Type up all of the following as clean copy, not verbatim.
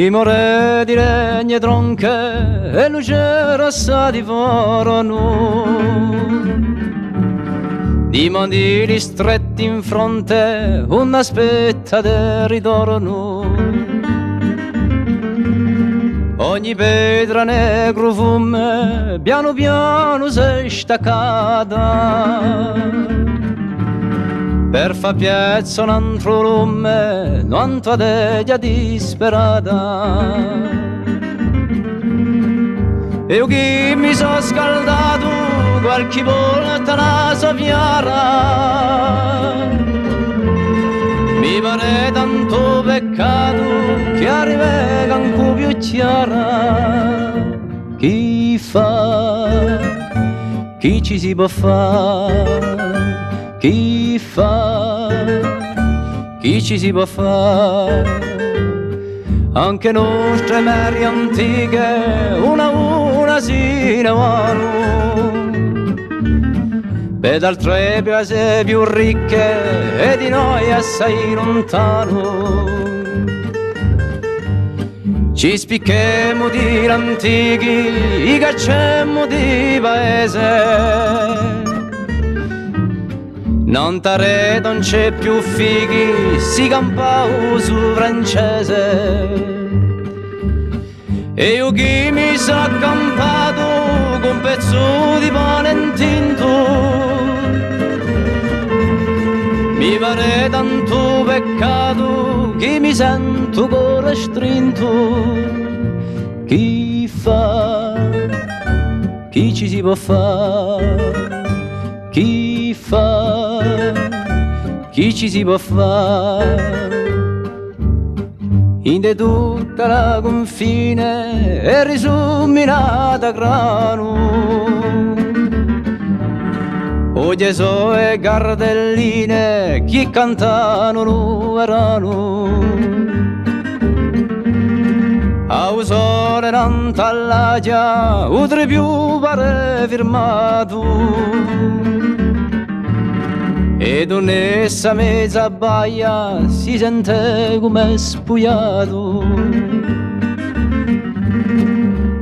Dimore di legno e tronche e luce rossa di forno, di mandili stretti in fronte, un'aspetta del ritorno. Ogni pietra negro fume, piano piano si staccata, per fa piazza un altro lume, non tua deglia disperata. Io che mi sono scaldato qualche volta la soffiara, mi pare tanto peccato che arriva ancora più chiara. Chi fa, chi ci si può fare? Chi fa, chi ci si può fare? Anche nostre meri antiche, una si ne vanno, per altre piazze più ricche e di noi assai lontano. Ci spicchemmo di antichi, i cacciemmo di paese, non tare non c'è più fighi, si campa su francese. E io che mi sono accampato con un pezzo di pane intinto, mi pare tanto peccato che mi sento cuore strinto. Chi fa, chi ci si può fare? Chi fa, chi ci si può fare? In tutta la confine è risuminata grano, oggi so e gardelline chi cantano non erano. A usare n'antallaggia, utre più pare firmato, ed un'essa mezza baia si sente come spugliato.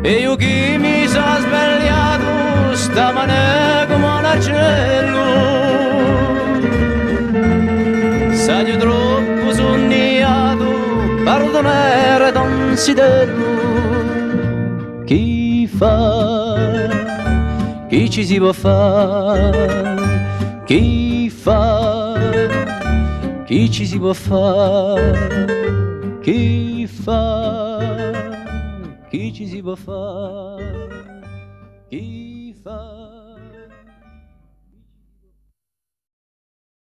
E io che mi sono svegliato stamane come un arcello, saggio troppo sonniato, pardonare considero. Chi fa, chi ci si può fare? Chi fa, chi ci si può fare? Chi fa, chi ci si può fare?